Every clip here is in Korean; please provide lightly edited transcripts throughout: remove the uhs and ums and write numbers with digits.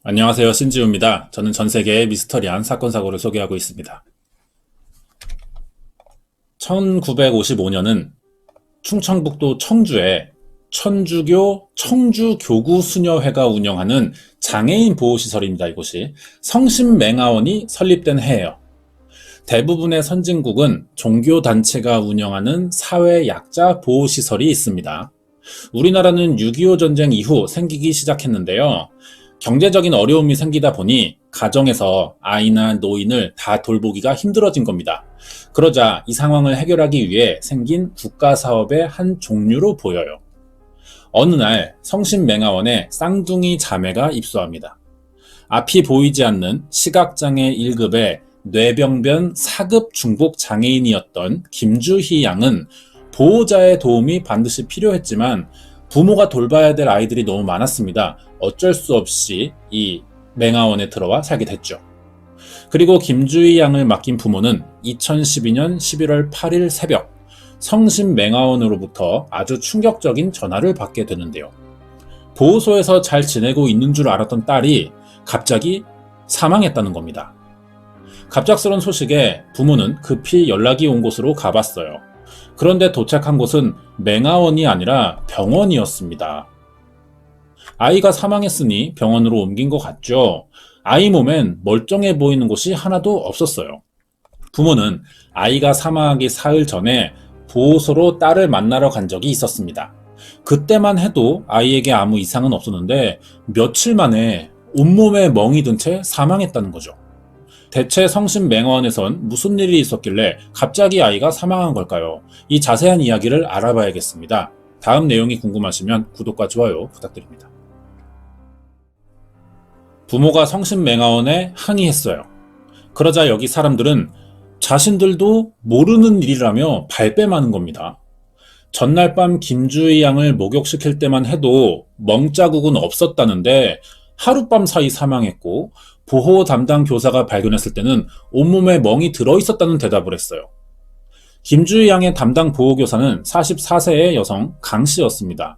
안녕하세요. 신지우입니다. 저는 전 세계의 미스터리한 사건 사고를 소개하고 있습니다. 1955년은 충청북도 청주에 천주교 청주교구수녀회가 운영하는 장애인 보호시설입니다. 이곳이 성심맹아원이 설립된 해예요. 대부분의 선진국은 종교단체가 운영하는 사회약자 보호시설이 있습니다. 우리나라는 6.25 전쟁 이후 생기기 시작했는데요. 경제적인 어려움이 생기다 보니 가정에서 아이나 노인을 다 돌보기가 힘들어진 겁니다. 그러자 이 상황을 해결하기 위해 생긴 국가사업의 한 종류로 보여요. 어느 날 성심맹아원에 쌍둥이 자매가 입소합니다. 앞이 보이지 않는 시각장애 1급의 뇌병변 4급 중복 장애인이었던 김주희 양은 보호자의 도움이 반드시 필요했지만 부모가 돌봐야 될 아이들이 너무 많았습니다. 어쩔 수 없이 이 맹아원에 들어와 살게 됐죠. 그리고 김주희 양을 맡긴 부모는 2012년 11월 8일 새벽 성심맹아원으로부터 아주 충격적인 전화를 받게 되는데요. 보호소에서 잘 지내고 있는 줄 알았던 딸이 갑자기 사망했다는 겁니다. 갑작스런 소식에 부모는 급히 연락이 온 곳으로 가봤어요. 그런데 도착한 곳은 맹아원이 아니라 병원이었습니다. 아이가 사망했으니 병원으로 옮긴 것 같죠. 아이 몸엔 멀쩡해 보이는 곳이 하나도 없었어요. 부모는 아이가 사망하기 사흘 전에 보호소로 딸을 만나러 간 적이 있었습니다. 그때만 해도 아이에게 아무 이상은 없었는데 며칠 만에 온몸에 멍이 든 채 사망했다는 거죠. 대체 성심맹아원에선 무슨 일이 있었길래 갑자기 아이가 사망한 걸까요? 이 자세한 이야기를 알아봐야겠습니다. 다음 내용이 궁금하시면 구독과 좋아요 부탁드립니다. 부모가 성심맹아원에 항의했어요. 그러자 여기 사람들은 자신들도 모르는 일이라며 발뺌하는 겁니다. 전날 밤 김주희 양을 목욕시킬 때만 해도 멍자국은 없었다는데 하룻밤 사이 사망했고 보호 담당 교사가 발견했을 때는 온몸에 멍이 들어있었다는 대답을 했어요. 김주희 양의 담당 보호교사는 44세의 여성 강 씨였습니다.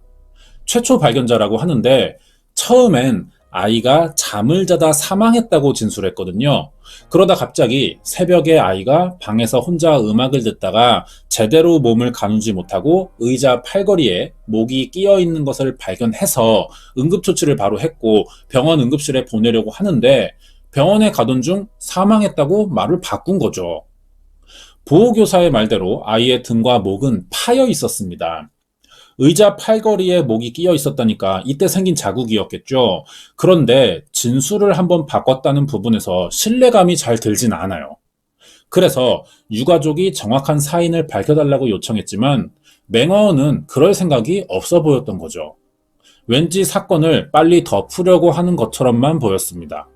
최초 발견자라고 하는데 처음엔 아이가 잠을 자다 사망했다고 진술했거든요. 그러다 갑자기 새벽에 아이가 방에서 혼자 음악을 듣다가 제대로 몸을 가누지 못하고 의자 팔걸이에 목이 끼어 있는 것을 발견해서 응급조치를 바로 했고 병원 응급실에 보내려고 하는데 병원에 가던 중 사망했다고 말을 바꾼 거죠. 보호교사의 말대로 아이의 등과 목은 파여 있었습니다. 의자 팔걸이에 목이 끼어 있었다니까 이때 생긴 자국이었겠죠. 그런데 진술을 한번 바꿨다는 부분에서 신뢰감이 잘 들진 않아요. 그래서 유가족이 정확한 사인을 밝혀달라고 요청했지만 맹아원은 그럴 생각이 없어 보였던 거죠. 왠지 사건을 빨리 덮으려고 하는 것처럼만 보였습니다.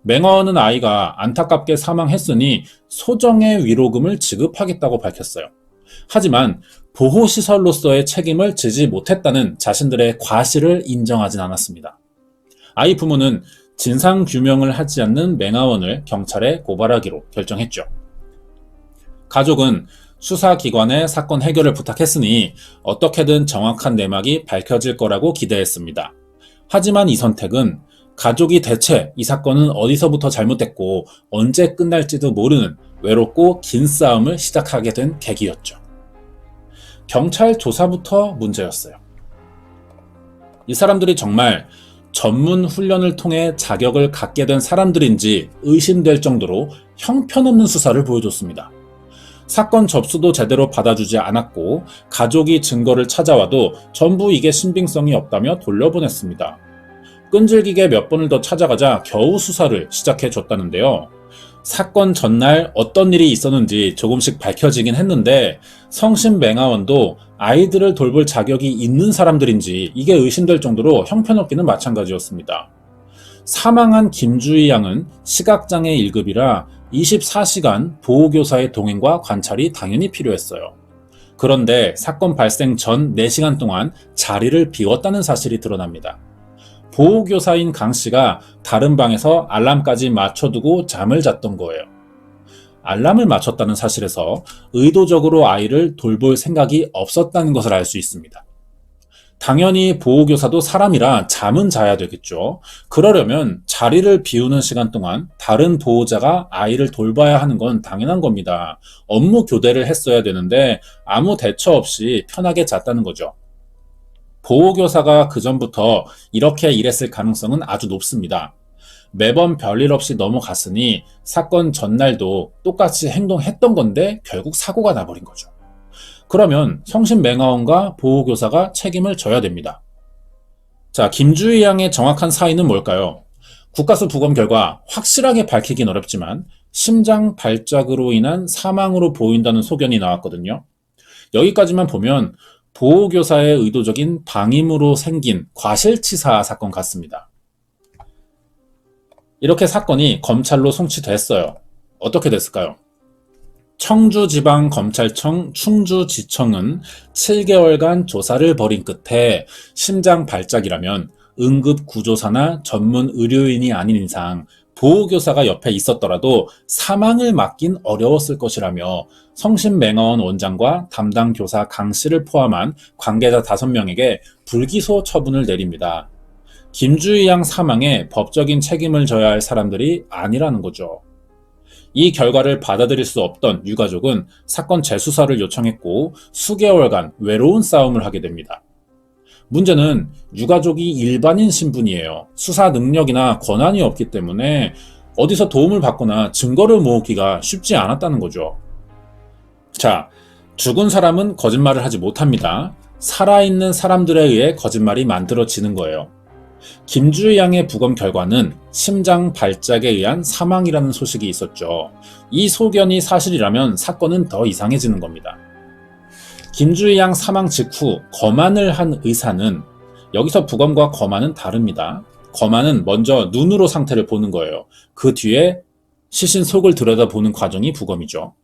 맹아원은 아이가 안타깝게 사망했으니 소정의 위로금을 지급하겠다고 밝혔어요. 하지만 보호시설로서의 책임을 지지 못했다는 자신들의 과실을 인정하진 않았습니다. 아이 부모는 진상규명을 하지 않는 맹아원을 경찰에 고발하기로 결정했죠. 가족은 수사기관에 사건 해결을 부탁했으니 어떻게든 정확한 내막이 밝혀질 거라고 기대했습니다. 하지만 이 선택은 가족이 대체 이 사건은 어디서부터 잘못됐고 언제 끝날지도 모르는 외롭고 긴 싸움을 시작하게 된 계기였죠. 경찰 조사부터 문제였어요. 이 사람들이 정말 전문 훈련을 통해 자격을 갖게 된 사람들인지 의심될 정도로 형편없는 수사를 보여줬습니다. 사건 접수도 제대로 받아주지 않았고 가족이 증거를 찾아와도 전부 이게 신빙성이 없다며 돌려보냈습니다. 끈질기게 몇 번을 더 찾아가자 겨우 수사를 시작해줬다는데요. 사건 전날 어떤 일이 있었는지 조금씩 밝혀지긴 했는데 성심맹아원도 아이들을 돌볼 자격이 있는 사람들인지 이게 의심될 정도로 형편없기는 마찬가지였습니다. 사망한 김주희 양은 시각장애 1급이라 24시간 보호교사의 동행과 관찰이 당연히 필요했어요. 그런데 사건 발생 전 4시간 동안 자리를 비웠다는 사실이 드러납니다. 보호교사인 강 씨가 다른 방에서 알람까지 맞춰두고 잠을 잤던 거예요. 알람을 맞췄다는 사실에서 의도적으로 아이를 돌볼 생각이 없었다는 것을 알 수 있습니다. 당연히 보호교사도 사람이라 잠은 자야 되겠죠. 그러려면 자리를 비우는 시간 동안 다른 보호자가 아이를 돌봐야 하는 건 당연한 겁니다. 업무 교대를 했어야 되는데 아무 대처 없이 편하게 잤다는 거죠. 보호교사가 그전부터 이렇게 일했을 가능성은 아주 높습니다. 매번 별일 없이 넘어갔으니 사건 전날도 똑같이 행동했던 건데 결국 사고가 나버린 거죠. 그러면 성심맹아원과 보호교사가 책임을 져야 됩니다. 자, 김주희 양의 정확한 사인은 뭘까요? 국가수 부검 결과 확실하게 밝히긴 어렵지만 심장 발작으로 인한 사망으로 보인다는 소견이 나왔거든요. 여기까지만 보면 보호교사의 의도적인 방임으로 생긴 과실치사 사건 같습니다. 이렇게 사건이 검찰로 송치됐어요. 어떻게 됐을까요? 청주지방검찰청 충주지청은 7개월간 조사를 벌인 끝에 심장 발작이라면 응급구조사나 전문 의료인이 아닌 이상 보호교사가 옆에 있었더라도 사망을 막긴 어려웠을 것이라며 성심맹아원 원장과 담당 교사 강 씨를 포함한 관계자 5명에게 불기소 처분을 내립니다. 김주희 양 사망에 법적인 책임을 져야 할 사람들이 아니라는 거죠. 이 결과를 받아들일 수 없던 유가족은 사건 재수사를 요청했고 수개월간 외로운 싸움을 하게 됩니다. 문제는 유가족이 일반인 신분이에요. 수사 능력이나 권한이 없기 때문에 어디서 도움을 받거나 증거를 모으기가 쉽지 않았다는 거죠. 자, 죽은 사람은 거짓말을 하지 못합니다. 살아있는 사람들에 의해 거짓말이 만들어지는 거예요. 김주희 양의 부검 결과는 심장 발작에 의한 사망이라는 소식이 있었죠. 이 소견이 사실이라면 사건은 더 이상해지는 겁니다. 김주희 양 사망 직후 검안을 한 의사는, 여기서 부검과 검안은 다릅니다. 검안은 먼저 눈으로 상태를 보는 거예요. 그 뒤에 시신 속을 들여다보는 과정이 부검이죠.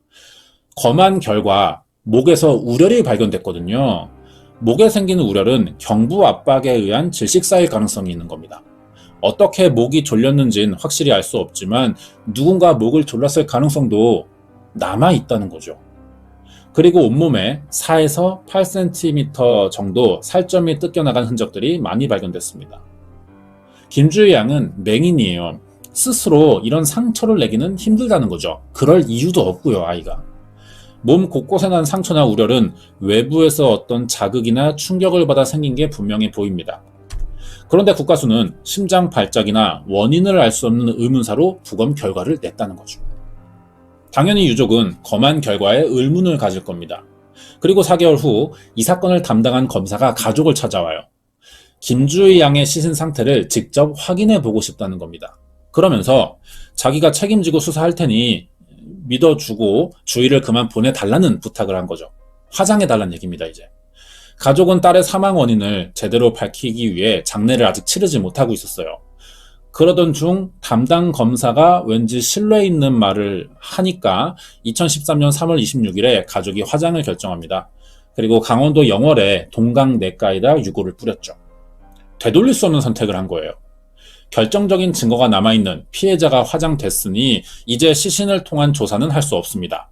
검안 결과 목에서 우열이 발견됐거든요. 목에 생기는 우열은 경부 압박에 의한 질식사일 가능성이 있는 겁니다. 어떻게 목이 졸렸는지는 확실히 알 수 없지만 누군가 목을 졸랐을 가능성도 남아있다는 거죠. 그리고 온몸에 4에서 8cm 정도 살점이 뜯겨나간 흔적들이 많이 발견됐습니다. 김주희 양은 맹인이에요. 스스로 이런 상처를 내기는 힘들다는 거죠. 그럴 이유도 없고요, 아이가. 몸 곳곳에 난 상처나 우열은 외부에서 어떤 자극이나 충격을 받아 생긴 게 분명해 보입니다. 그런데 국가수는 심장 발작이나 원인을 알 수 없는 의문사로 부검 결과를 냈다는 거죠. 당연히 유족은 검안 결과에 의문을 가질 겁니다. 그리고 4개월 후 이 사건을 담당한 검사가 가족을 찾아와요. 김주희 양의 시신 상태를 직접 확인해 보고 싶다는 겁니다. 그러면서 자기가 책임지고 수사할 테니 믿어주고 주의를 그만 보내달라는 부탁을 한 거죠. 화장해달라는 얘기입니다, 이제. 가족은 딸의 사망 원인을 제대로 밝히기 위해 장례를 아직 치르지 못하고 있었어요. 그러던 중 담당 검사가 왠지 신뢰 있는 말을 하니까 2013년 3월 26일에 가족이 화장을 결정합니다. 그리고 강원도 영월에 동강내가에다 유골을 뿌렸죠. 되돌릴 수 없는 선택을 한 거예요. 결정적인 증거가 남아있는 피해자가 화장됐으니 이제 시신을 통한 조사는 할 수 없습니다.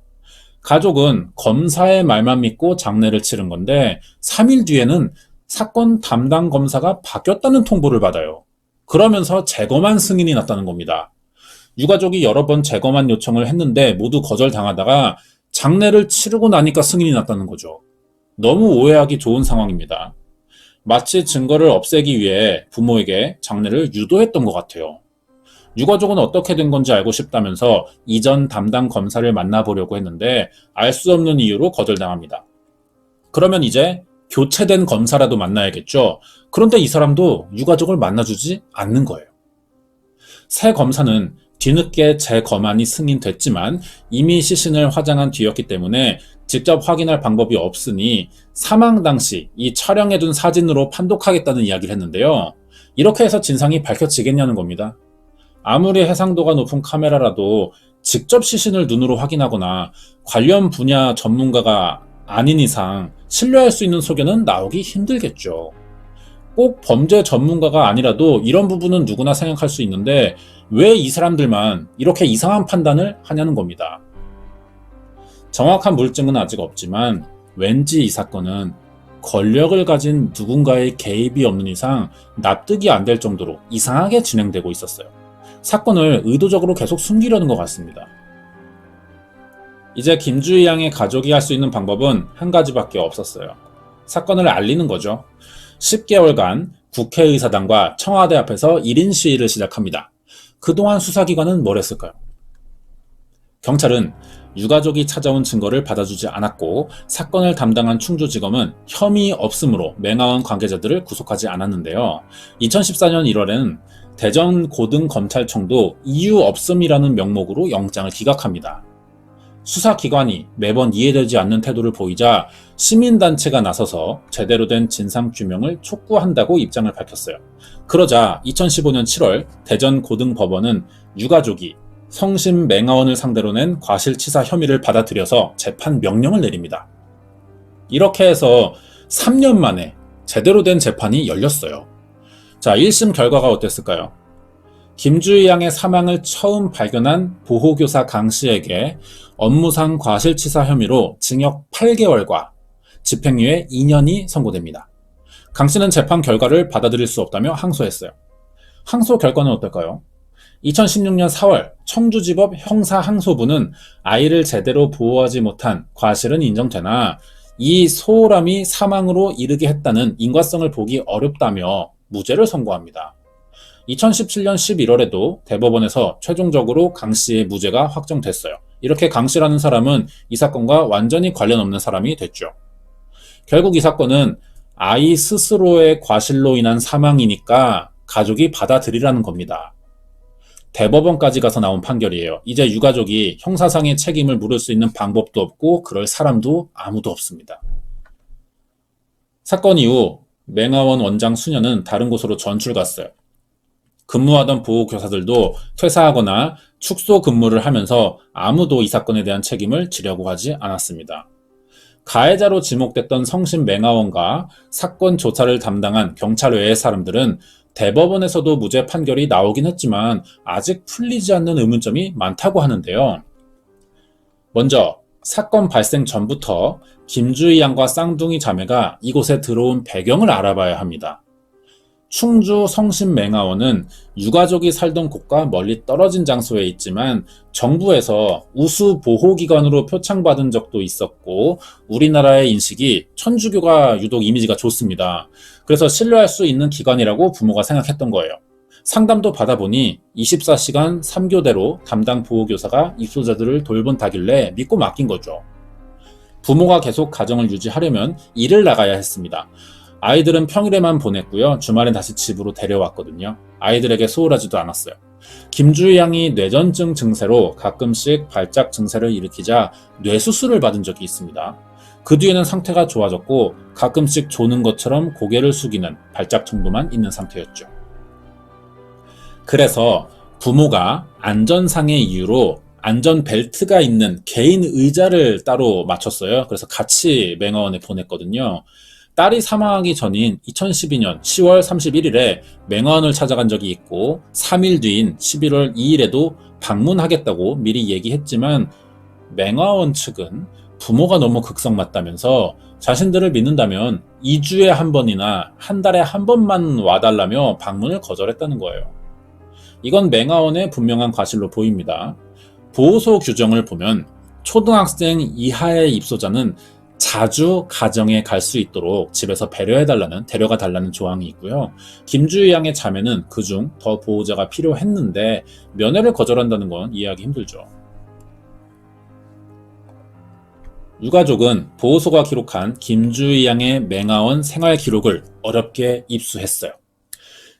가족은 검사의 말만 믿고 장례를 치른 건데 3일 뒤에는 사건 담당 검사가 바뀌었다는 통보를 받아요. 그러면서 재검안 승인이 났다는 겁니다. 유가족이 여러 번 재검안 요청을 했는데 모두 거절당하다가 장례를 치르고 나니까 승인이 났다는 거죠. 너무 오해하기 좋은 상황입니다. 마치 증거를 없애기 위해 부모에게 장례를 유도했던 것 같아요. 유가족은 어떻게 된 건지 알고 싶다면서 이전 담당 검사를 만나보려고 했는데 알 수 없는 이유로 거절당합니다. 그러면 이제 교체된 검사라도 만나야겠죠. 그런데 이 사람도 유가족을 만나주지 않는 거예요. 새 검사는 뒤늦게 재검안이 승인됐지만 이미 시신을 화장한 뒤였기 때문에 직접 확인할 방법이 없으니 사망 당시 이 촬영해둔 사진으로 판독하겠다는 이야기를 했는데요. 이렇게 해서 진상이 밝혀지겠냐는 겁니다. 아무리 해상도가 높은 카메라라도 직접 시신을 눈으로 확인하거나 관련 분야 전문가가 아닌 이상 신뢰할 수 있는 소견은 나오기 힘들겠죠. 꼭 범죄 전문가가 아니라도 이런 부분은 누구나 생각할 수 있는데 왜 이 사람들만 이렇게 이상한 판단을 하냐는 겁니다. 정확한 물증은 아직 없지만 왠지 이 사건은 권력을 가진 누군가의 개입이 없는 이상 납득이 안 될 정도로 이상하게 진행되고 있었어요. 사건을 의도적으로 계속 숨기려는 것 같습니다. 이제 김주희 양의 가족이 할 수 있는 방법은 한 가지밖에 없었어요. 사건을 알리는 거죠. 10개월간 국회의사당과 청와대 앞에서 1인 시위를 시작합니다. 그동안 수사기관은 뭘 했을까요? 경찰은 유가족이 찾아온 증거를 받아주지 않았고 사건을 담당한 충주지검은 혐의 없음으로 맹아원 관계자들을 구속하지 않았는데요. 2014년 1월에는 대전고등검찰청도 이유 없음이라는 명목으로 영장을 기각합니다. 수사기관이 매번 이해되지 않는 태도를 보이자 시민단체가 나서서 제대로 된 진상규명을 촉구한다고 입장을 밝혔어요. 그러자 2015년 7월 대전고등법원은 유가족이 성심 맹아원을 상대로 낸 과실치사 혐의를 받아들여서 재판 명령을 내립니다. 이렇게 해서 3년 만에 제대로 된 재판이 열렸어요. 자, 1심 결과가 어땠을까요? 김주희 양의 사망을 처음 발견한 보호교사 강 씨에게 업무상 과실치사 혐의로 징역 8개월과 집행유예 2년이 선고됩니다. 강 씨는 재판 결과를 받아들일 수 없다며 항소했어요. 항소 결과는 어떨까요? 2016년 4월 청주지법 형사항소부는 아이를 제대로 보호하지 못한 과실은 인정되나 이 소홀함이 사망으로 이르게 했다는 인과성을 보기 어렵다며 무죄를 선고합니다. 2017년 11월에도 대법원에서 최종적으로 강 씨의 무죄가 확정됐어요. 이렇게 강 씨라는 사람은 이 사건과 완전히 관련 없는 사람이 됐죠. 결국 이 사건은 아이 스스로의 과실로 인한 사망이니까 가족이 받아들이라는 겁니다. 대법원까지 가서 나온 판결이에요. 이제 유가족이 형사상의 책임을 물을 수 있는 방법도 없고 그럴 사람도 아무도 없습니다. 사건 이후 맹아원 원장 수녀는 다른 곳으로 전출 갔어요. 근무하던 보호교사들도 퇴사하거나 축소 근무를 하면서 아무도 이 사건에 대한 책임을 지려고 하지 않았습니다. 가해자로 지목됐던 성심 맹아원과 사건 조사를 담당한 경찰 외의 사람들은 대법원에서도 무죄 판결이 나오긴 했지만 아직 풀리지 않는 의문점이 많다고 하는데요. 먼저 사건 발생 전부터 김주희 양과 쌍둥이 자매가 이곳에 들어온 배경을 알아봐야 합니다. 충주 성심 맹아원은 유가족이 살던 곳과 멀리 떨어진 장소에 있지만 정부에서 우수 보호기관으로 표창받은 적도 있었고 우리나라의 인식이 천주교가 유독 이미지가 좋습니다. 그래서 신뢰할 수 있는 기관이라고 부모가 생각했던 거예요. 상담도 받아보니 24시간 3교대로 담당 보호교사가 입소자들을 돌본다길래 믿고 맡긴 거죠. 부모가 계속 가정을 유지하려면 일을 나가야 했습니다. 아이들은 평일에만 보냈고요. 주말엔 다시 집으로 데려왔거든요. 아이들에게 소홀하지도 않았어요. 김주희 양이 뇌전증 증세로 가끔씩 발작 증세를 일으키자 뇌수술을 받은 적이 있습니다. 그 뒤에는 상태가 좋아졌고 가끔씩 조는 것처럼 고개를 숙이는 발작 정도만 있는 상태였죠. 그래서 부모가 안전상의 이유로 안전벨트가 있는 개인 의자를 따로 맞췄어요. 그래서 같이 맹아원에 보냈거든요. 딸이 사망하기 전인 2012년 10월 31일에 맹아원을 찾아간 적이 있고 3일 뒤인 11월 2일에도 방문하겠다고 미리 얘기했지만 맹아원 측은 부모가 너무 극성맞다면서 자신들을 믿는다면 2주에 한 번이나 한 달에 한 번만 와달라며 방문을 거절했다는 거예요. 이건 맹아원의 분명한 과실로 보입니다. 보호소 규정을 보면 초등학생 이하의 입소자는 자주 가정에 갈 수 있도록 집에서 데려가 달라는 조항이 있고요. 김주희 양의 자매는 그중 더 보호자가 필요했는데 면회를 거절한다는 건 이해하기 힘들죠. 유가족은 보호소가 기록한 김주희 양의 맹아원 생활 기록을 어렵게 입수했어요.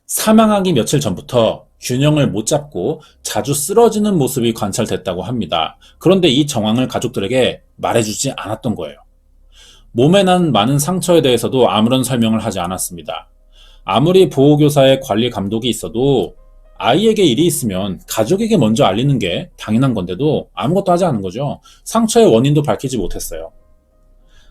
사망하기 며칠 전부터 균형을 못 잡고 자주 쓰러지는 모습이 관찰됐다고 합니다. 그런데 이 정황을 가족들에게 말해주지 않았던 거예요. 몸에 난 많은 상처에 대해서도 아무런 설명을 하지 않았습니다. 아무리 보호교사의 관리 감독이 있어도 아이에게 일이 있으면 가족에게 먼저 알리는 게 당연한 건데도 아무것도 하지 않은 거죠. 상처의 원인도 밝히지 못했어요.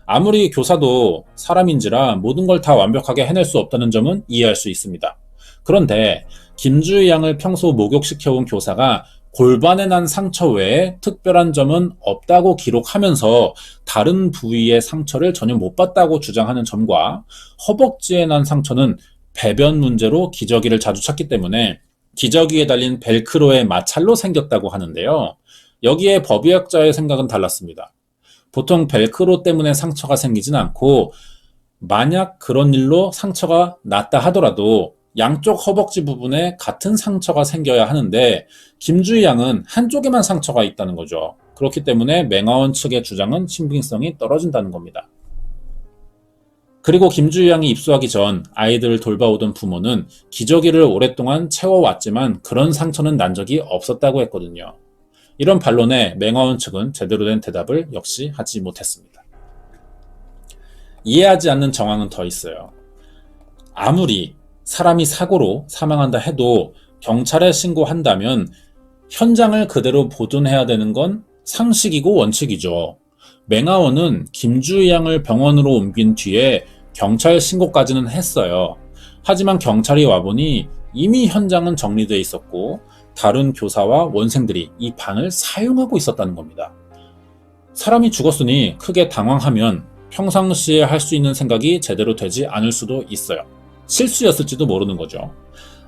아무리 교사도 사람인지라 모든 걸 다 완벽하게 해낼 수 없다는 점은 이해할 수 있습니다. 그런데 김주희 양을 평소 목욕시켜온 교사가 골반에 난 상처 외에 특별한 점은 없다고 기록하면서 다른 부위의 상처를 전혀 못 봤다고 주장하는 점과 허벅지에 난 상처는 배변 문제로 기저귀를 자주 찾기 때문에 기저귀에 달린 벨크로의 마찰로 생겼다고 하는데요. 여기에 법의학자의 생각은 달랐습니다. 보통 벨크로 때문에 상처가 생기진 않고 만약 그런 일로 상처가 났다 하더라도 양쪽 허벅지 부분에 같은 상처가 생겨야 하는데 김주희 양은 한쪽에만 상처가 있다는 거죠. 그렇기 때문에 맹아원 측의 주장은 신빙성이 떨어진다는 겁니다. 그리고 김주희 양이 입소하기 전 아이들을 돌봐오던 부모는 기저귀를 오랫동안 채워왔지만 그런 상처는 난 적이 없었다고 했거든요. 이런 반론에 맹아원 측은 제대로 된 대답을 역시 하지 못했습니다. 이해하지 않는 정황은 더 있어요. 아무리 사람이 사고로 사망한다 해도 경찰에 신고한다면 현장을 그대로 보존해야 되는 건 상식이고 원칙이죠. 맹아원은 김주희 양을 병원으로 옮긴 뒤에 경찰 신고까지는 했어요. 하지만 경찰이 와보니 이미 현장은 정리되어 있었고 다른 교사와 원생들이 이 방을 사용하고 있었다는 겁니다. 사람이 죽었으니 크게 당황하면 평상시에 할 수 있는 생각이 제대로 되지 않을 수도 있어요. 실수였을지도 모르는 거죠.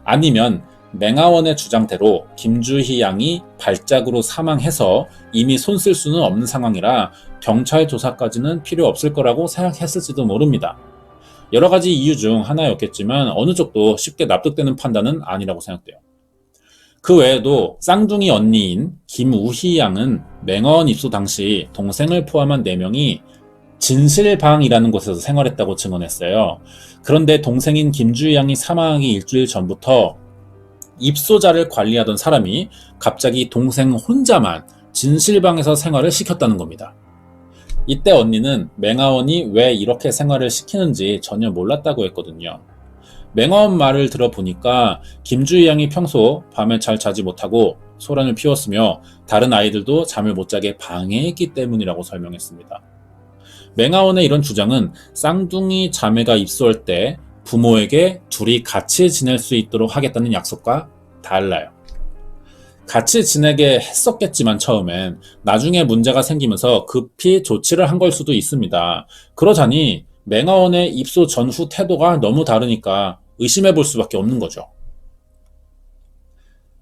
아니면 맹아원의 주장대로 김주희 양이 발작으로 사망해서 이미 손 쓸 수는 없는 상황이라 경찰 조사까지는 필요 없을 거라고 생각했을지도 모릅니다. 여러 가지 이유 중 하나였겠지만 어느 쪽도 쉽게 납득되는 판단은 아니라고 생각돼요. 그 외에도 쌍둥이 언니인 김우희 양은 맹아원 입소 당시 동생을 포함한 4명이 진실방이라는 곳에서 생활했다고 증언했어요. 그런데 동생인 김주희 양이 사망하기 일주일 전부터 입소자를 관리하던 사람이 갑자기 동생 혼자만 진실방에서 생활을 시켰다는 겁니다. 이때 언니는 맹아원이 왜 이렇게 생활을 시키는지 전혀 몰랐다고 했거든요. 맹아원 말을 들어보니까 김주희 양이 평소 밤에 잘 자지 못하고 소란을 피웠으며 다른 아이들도 잠을 못 자게 방해했기 때문이라고 설명했습니다. 맹아원의 이런 주장은 쌍둥이 자매가 입소할 때 부모에게 둘이 같이 지낼 수 있도록 하겠다는 약속과 달라요. 같이 지내게 했었겠지만 처음엔 나중에 문제가 생기면서 급히 조치를 한 걸 수도 있습니다. 그러자니 맹아원의 입소 전후 태도가 너무 다르니까 의심해 볼 수밖에 없는 거죠.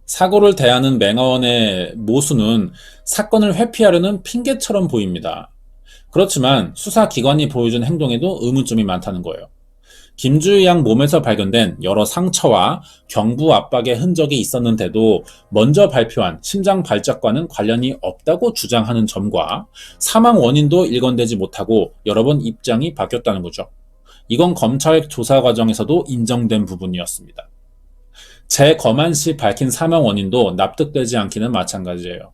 사고를 대하는 맹아원의 모순은 사건을 회피하려는 핑계처럼 보입니다. 그렇지만 수사기관이 보여준 행동에도 의문점이 많다는 거예요. 김주희 양 몸에서 발견된 여러 상처와 경부 압박의 흔적이 있었는데도 먼저 발표한 심장 발작과는 관련이 없다고 주장하는 점과 사망 원인도 일관되지 못하고 여러 번 입장이 바뀌었다는 거죠. 이건 검찰 조사 과정에서도 인정된 부분이었습니다. 재검안 시 밝힌 사망 원인도 납득되지 않기는 마찬가지예요.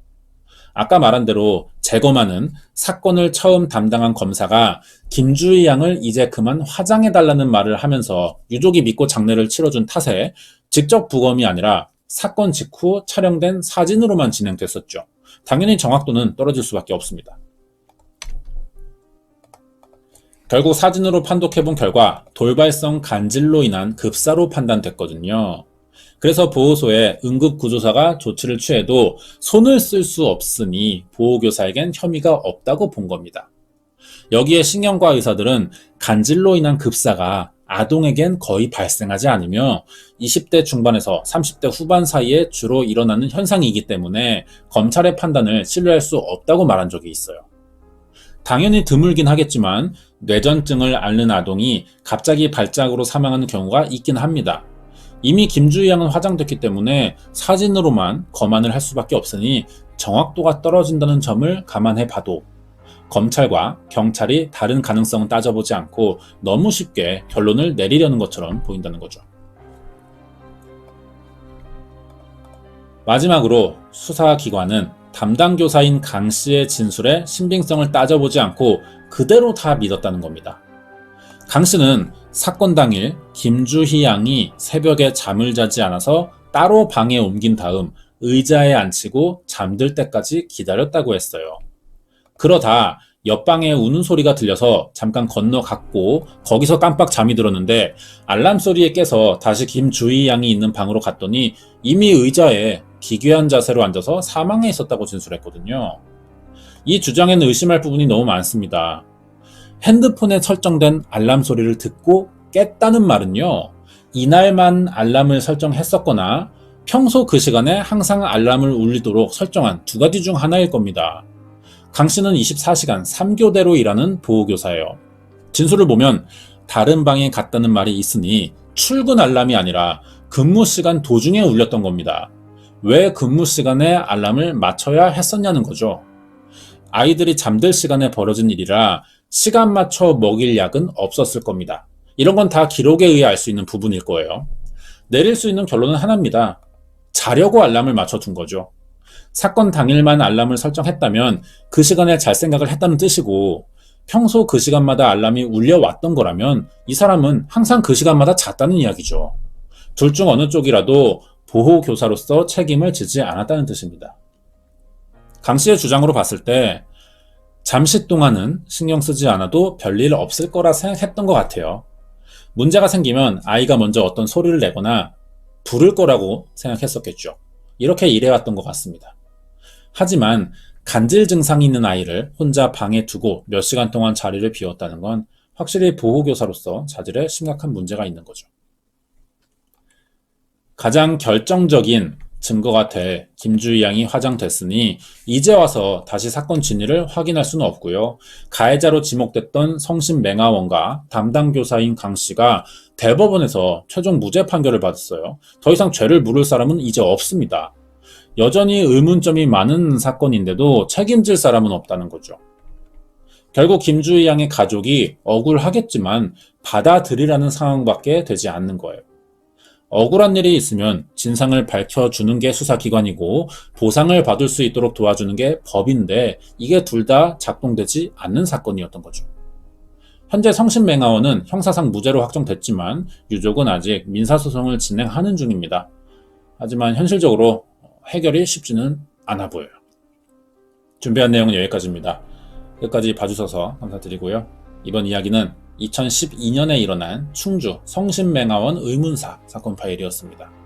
아까 말한 대로 재검안은 사건을 처음 담당한 검사가 김주희 양을 이제 그만 화장해달라는 말을 하면서 유족이 믿고 장례를 치러준 탓에 직접 부검이 아니라 사건 직후 촬영된 사진으로만 진행됐었죠. 당연히 정확도는 떨어질 수밖에 없습니다. 결국 사진으로 판독해본 결과 돌발성 간질로 인한 급사로 판단됐거든요. 그래서 보호소에 응급구조사가 조치를 취해도 손을 쓸 수 없으니 보호교사에겐 혐의가 없다고 본 겁니다. 여기에 신경과 의사들은 간질로 인한 급사가 아동에겐 거의 발생하지 않으며 20대 중반에서 30대 후반 사이에 주로 일어나는 현상이기 때문에 검찰의 판단을 신뢰할 수 없다고 말한 적이 있어요. 당연히 드물긴 하겠지만 뇌전증을 앓는 아동이 갑자기 발작으로 사망하는 경우가 있긴 합니다. 이미 김주희 양은 화장됐기 때문에 사진으로만 검안을 할 수밖에 없으니 정확도가 떨어진다는 점을 감안해 봐도 검찰과 경찰이 다른 가능성은 따져보지 않고 너무 쉽게 결론을 내리려는 것처럼 보인다는 거죠. 마지막으로 수사기관은 담당 교사인 강 씨의 진술의 신빙성을 따져보지 않고 그대로 다 믿었다는 겁니다. 강 씨는 사건 당일 김주희 양이 새벽에 잠을 자지 않아서 따로 방에 옮긴 다음 의자에 앉히고 잠들 때까지 기다렸다고 했어요. 그러다 옆방에 우는 소리가 들려서 잠깐 건너갔고 거기서 깜빡 잠이 들었는데 알람 소리에 깨서 다시 김주희 양이 있는 방으로 갔더니 이미 의자에 기괴한 자세로 앉아서 사망해 있었다고 진술했거든요. 이 주장에는 의심할 부분이 너무 많습니다. 핸드폰에 설정된 알람 소리를 듣고 깼다는 말은요, 이날만 알람을 설정했었거나 평소 그 시간에 항상 알람을 울리도록 설정한 두 가지 중 하나일 겁니다. 강 씨는 24시간 3교대로 일하는 보호교사예요. 진술을 보면 다른 방에 갔다는 말이 있으니 출근 알람이 아니라 근무 시간 도중에 울렸던 겁니다. 왜 근무 시간에 알람을 맞춰야 했었냐는 거죠. 아이들이 잠들 시간에 벌어진 일이라 시간 맞춰 먹일 약은 없었을 겁니다. 이런 건 다 기록에 의해 알 수 있는 부분일 거예요. 내릴 수 있는 결론은 하나입니다. 자려고 알람을 맞춰둔 거죠. 사건 당일만 알람을 설정했다면 그 시간에 잘 생각을 했다는 뜻이고, 평소 그 시간마다 알람이 울려왔던 거라면 이 사람은 항상 그 시간마다 잤다는 이야기죠. 둘 중 어느 쪽이라도 보호교사로서 책임을 지지 않았다는 뜻입니다. 강 씨의 주장으로 봤을 때 잠시 동안은 신경 쓰지 않아도 별일 없을 거라 생각했던 것 같아요. 문제가 생기면 아이가 먼저 어떤 소리를 내거나 부를 거라고 생각했었겠죠. 이렇게 일해왔던 것 같습니다. 하지만 간질 증상이 있는 아이를 혼자 방에 두고 몇 시간 동안 자리를 비웠다는 건 확실히 보호교사로서 자질에 심각한 문제가 있는 거죠. 가장 결정적인 증거가 될 김주희 양이 화장됐으니 이제 와서 다시 사건 진위를 확인할 수는 없고요. 가해자로 지목됐던 성심맹아원과 담당 교사인 강 씨가 대법원에서 최종 무죄 판결을 받았어요. 더 이상 죄를 물을 사람은 이제 없습니다. 여전히 의문점이 많은 사건인데도 책임질 사람은 없다는 거죠. 결국 김주희 양의 가족이 억울하겠지만 받아들이라는 상황밖에 되지 않는 거예요. 억울한 일이 있으면 진상을 밝혀주는 게 수사기관이고 보상을 받을 수 있도록 도와주는 게 법인데 이게 둘 다 작동되지 않는 사건이었던 거죠. 현재 성심맹아원은 형사상 무죄로 확정됐지만 유족은 아직 민사소송을 진행하는 중입니다. 하지만 현실적으로 해결이 쉽지는 않아 보여요. 준비한 내용은 여기까지입니다. 끝까지 봐주셔서 감사드리고요. 이번 이야기는 2012년에 일어난 충주 성심맹아원 의문사 사건 파일이었습니다.